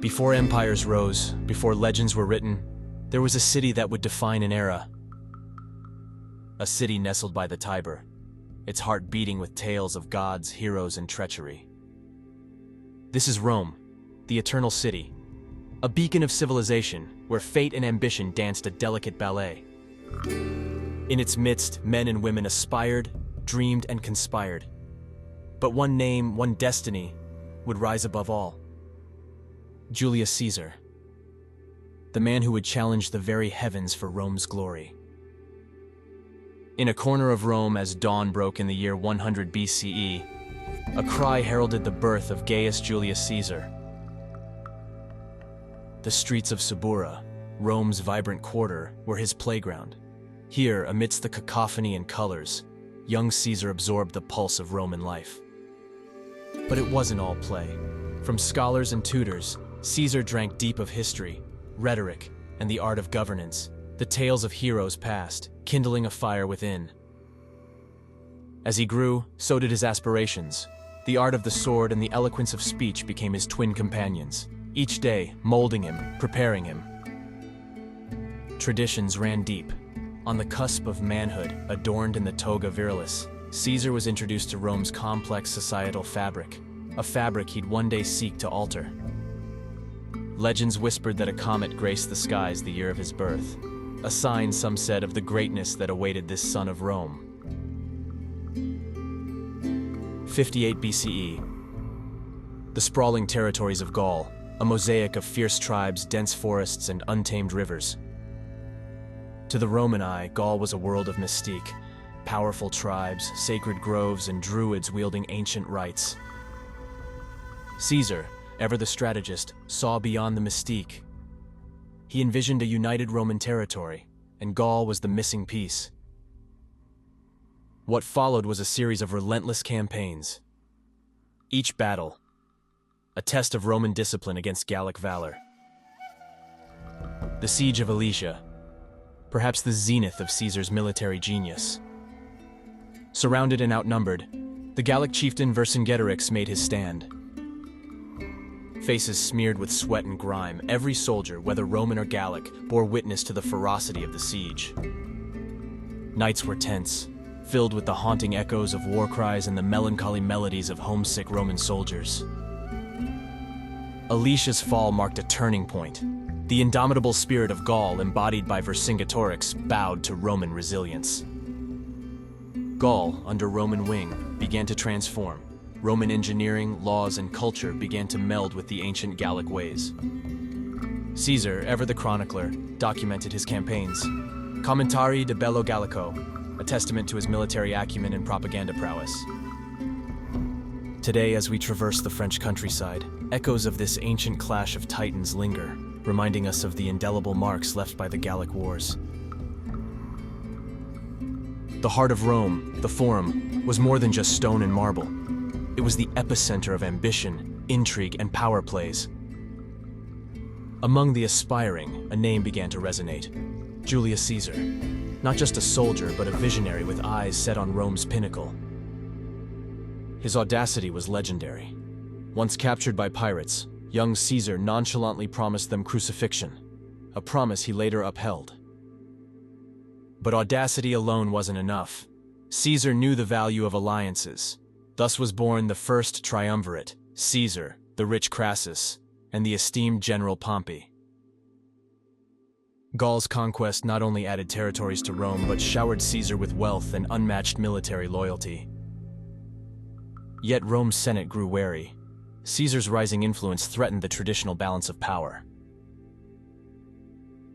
Before empires rose, before legends were written, there was a city that would define an era. A city nestled by the Tiber, its heart beating with tales of gods, heroes, and treachery. This is Rome, the eternal city, a beacon of civilization where fate and ambition danced a delicate ballet. In its midst, men and women aspired, dreamed, and conspired. But one name, one destiny, would rise above all. Julius Caesar, the man who would challenge the very heavens for Rome's glory. In a corner of Rome as dawn broke in the year 100 BCE, a cry heralded the birth of Gaius Julius Caesar. The streets of Subura, Rome's vibrant quarter, were his playground. Here, amidst the cacophony and colors, young Caesar absorbed the pulse of Roman life. But it wasn't all play. From scholars and tutors, Caesar drank deep of history, rhetoric, and the art of governance, the tales of heroes past, kindling a fire within. As he grew, so did his aspirations. The art of the sword and the eloquence of speech became his twin companions, each day molding him, preparing him. Traditions ran deep. On the cusp of manhood, adorned in the toga virilis, Caesar was introduced to Rome's complex societal fabric, a fabric he'd one day seek to alter. Legends whispered that a comet graced the skies the year of his birth, a sign, some said, of the greatness that awaited this son of Rome. 58 BCE. The sprawling territories of Gaul, a mosaic of fierce tribes, dense forests, and untamed rivers. To the Roman eye, Gaul was a world of mystique, powerful tribes, sacred groves, and druids wielding ancient rites. Caesar, ever the strategist, saw beyond the mystique. He envisioned a united Roman territory, and Gaul was the missing piece. What followed was a series of relentless campaigns. Each battle, a test of Roman discipline against Gallic valor. The Siege of Alesia, perhaps the zenith of Caesar's military genius. Surrounded and outnumbered, the Gallic chieftain Vercingetorix made his stand. Faces smeared with sweat and grime, every soldier, whether Roman or Gallic, bore witness to the ferocity of the siege. Nights were tense, filled with the haunting echoes of war cries and the melancholy melodies of homesick Roman soldiers. Alesia's fall marked a turning point. The indomitable spirit of Gaul, embodied by Vercingetorix, bowed to Roman resilience. Gaul, under Roman wing, began to transform. Roman engineering, laws, and culture began to meld with the ancient Gallic ways. Caesar, ever the chronicler, documented his campaigns. Commentari de Bello Gallico, a testament to his military acumen and propaganda prowess. Today, as we traverse the French countryside, echoes of this ancient clash of titans linger, reminding us of the indelible marks left by the Gallic Wars. The heart of Rome, the Forum, was more than just stone and marble. It was the epicenter of ambition, intrigue, and power plays. Among the aspiring, a name began to resonate: Julius Caesar. Not just a soldier, but a visionary with eyes set on Rome's pinnacle. His audacity was legendary. Once captured by pirates, young Caesar nonchalantly promised them crucifixion, a promise he later upheld. But audacity alone wasn't enough. Caesar knew the value of alliances. Thus was born the first triumvirate: Caesar, the rich Crassus, and the esteemed general Pompey. Gaul's conquest not only added territories to Rome, but showered Caesar with wealth and unmatched military loyalty. Yet Rome's Senate grew wary. Caesar's rising influence threatened the traditional balance of power.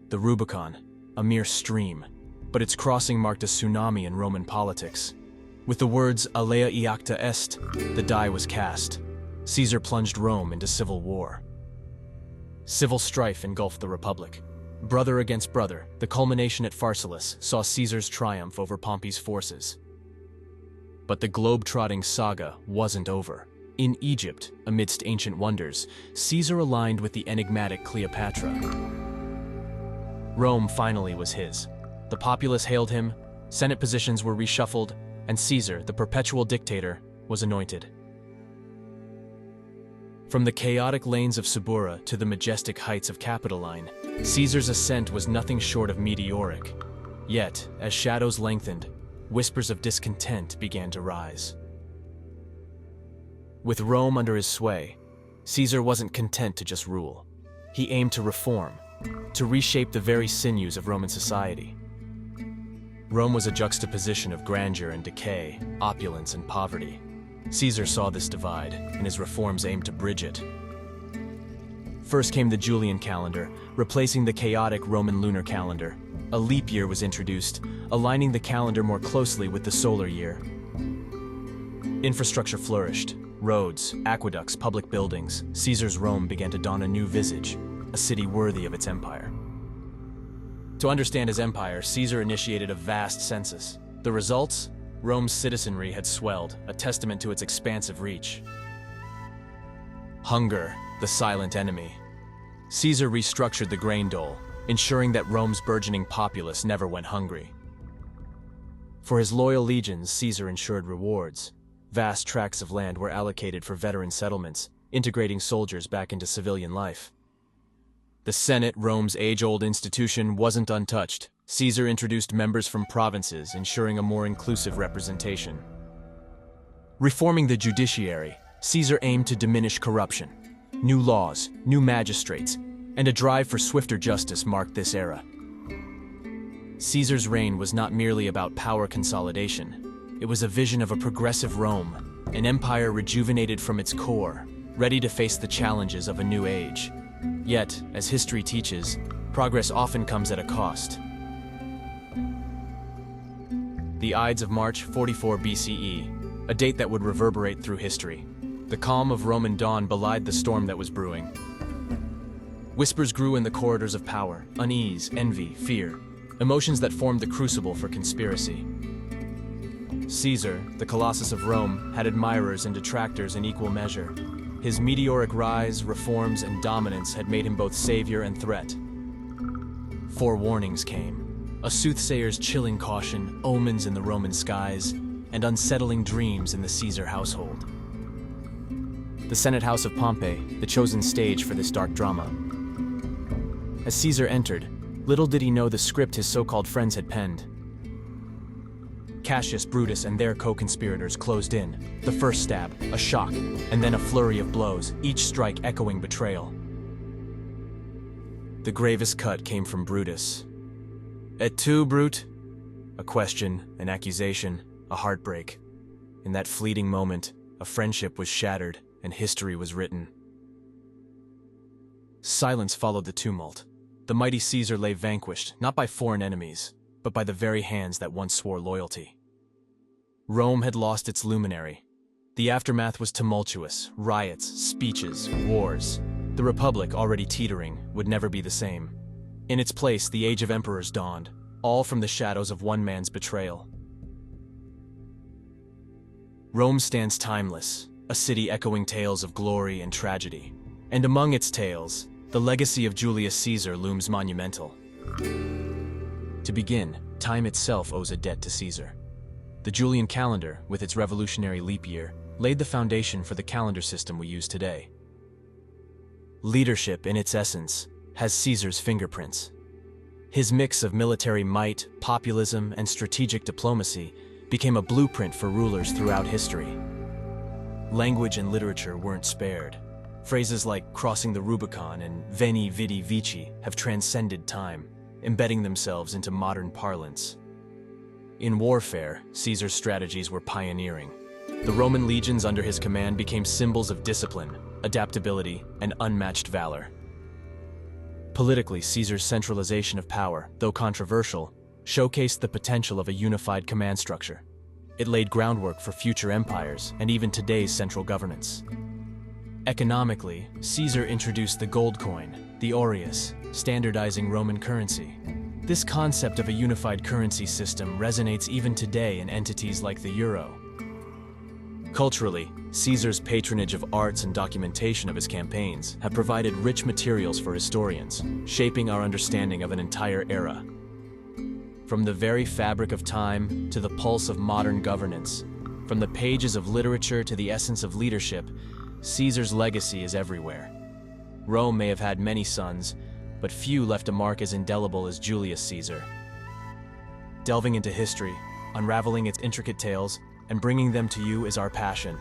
The Rubicon, a mere stream, but its crossing marked a tsunami in Roman politics. With the words "Alea iacta est," the die was cast. Caesar plunged Rome into civil war. Civil strife engulfed the Republic. Brother against brother, the culmination at Pharsalus saw Caesar's triumph over Pompey's forces. But the globe-trotting saga wasn't over. In Egypt, amidst ancient wonders, Caesar aligned with the enigmatic Cleopatra. Rome finally was his. The populace hailed him, Senate positions were reshuffled, and Caesar, the perpetual dictator, was anointed. From the chaotic lanes of Subura to the majestic heights of Capitoline, Caesar's ascent was nothing short of meteoric. Yet, as shadows lengthened, whispers of discontent began to rise. With Rome under his sway, Caesar wasn't content to just rule. He aimed to reform, to reshape the very sinews of Roman society. Rome was a juxtaposition of grandeur and decay, opulence and poverty. Caesar saw this divide, and his reforms aimed to bridge it. First came the Julian calendar, replacing the chaotic Roman lunar calendar. A leap year was introduced, aligning the calendar more closely with the solar year. Infrastructure flourished. Roads, aqueducts, public buildings. Caesar's Rome began to don a new visage, a city worthy of its empire. To understand his empire, Caesar initiated a vast census. The results? Rome's citizenry had swelled, a testament to its expansive reach. Hunger, the silent enemy. Caesar restructured the grain dole, ensuring that Rome's burgeoning populace never went hungry. For his loyal legions, Caesar ensured rewards. Vast tracts of land were allocated for veteran settlements, integrating soldiers back into civilian life. The Senate, Rome's age-old institution, wasn't untouched. Caesar introduced members from provinces, ensuring a more inclusive representation. Reforming the judiciary, Caesar aimed to diminish corruption. New laws, new magistrates, and a drive for swifter justice marked this era. Caesar's reign was not merely about power consolidation. It was a vision of a progressive Rome, an empire rejuvenated from its core, ready to face the challenges of a new age. Yet, as history teaches, progress often comes at a cost. The Ides of March 44 BCE, a date that would reverberate through history. The calm of Roman dawn belied the storm that was brewing. Whispers grew in the corridors of power, unease, envy, fear, emotions that formed the crucible for conspiracy. Caesar, the Colossus of Rome, had admirers and detractors in equal measure. His meteoric rise, reforms, and dominance had made him both savior and threat. Forewarnings came. A soothsayer's chilling caution, omens in the Roman skies, and unsettling dreams in the Caesar household. The Senate House of Pompey, the chosen stage for this dark drama. As Caesar entered, little did he know the script his so-called friends had penned. Cassius, Brutus, and their co-conspirators closed in. The first stab, a shock, and then a flurry of blows, each strike echoing betrayal. The gravest cut came from Brutus. "Et tu, Brute?" A question, an accusation, a heartbreak. In that fleeting moment, a friendship was shattered and history was written. Silence followed the tumult. The mighty Caesar lay vanquished, not by foreign enemies, but by the very hands that once swore loyalty. Rome had lost its luminary. The aftermath was tumultuous, riots, speeches, wars. The Republic, already teetering, would never be the same. In its place, the Age of Emperors dawned, all from the shadows of one man's betrayal. Rome stands timeless, a city echoing tales of glory and tragedy. And among its tales, the legacy of Julius Caesar looms monumental. To begin, time itself owes a debt to Caesar. The Julian calendar, with its revolutionary leap year, laid the foundation for the calendar system we use today. Leadership, in its essence, has Caesar's fingerprints. His mix of military might, populism, and strategic diplomacy became a blueprint for rulers throughout history. Language and literature weren't spared. Phrases like crossing the Rubicon and veni vidi vici have transcended time, embedding themselves into modern parlance. In warfare, Caesar's strategies were pioneering. The Roman legions under his command became symbols of discipline, adaptability, and unmatched valor. Politically, Caesar's centralization of power, though controversial, showcased the potential of a unified command structure. It laid groundwork for future empires and even today's central governance. Economically, Caesar introduced the gold coin, the aureus, standardizing Roman currency. This concept of a unified currency system resonates even today in entities like the euro. Culturally, Caesar's patronage of arts and documentation of his campaigns have provided rich materials for historians, shaping our understanding of an entire era. From the very fabric of time to the pulse of modern governance, from the pages of literature to the essence of leadership, Caesar's legacy is everywhere. Rome may have had many sons, but few left a mark as indelible as Julius Caesar. Delving into history, unraveling its intricate tales, and bringing them to you is our passion.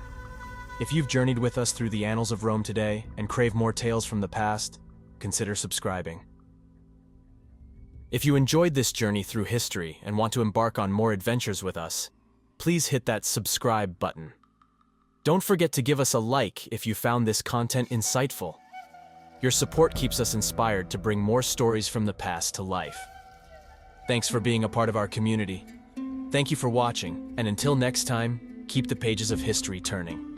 If you've journeyed with us through the annals of Rome today and crave more tales from the past, consider subscribing. If you enjoyed this journey through history and want to embark on more adventures with us, please hit that subscribe button. Don't forget to give us a like if you found this content insightful. Your support keeps us inspired to bring more stories from the past to life. Thanks for being a part of our community. Thank you for watching, and until next time, keep the pages of history turning.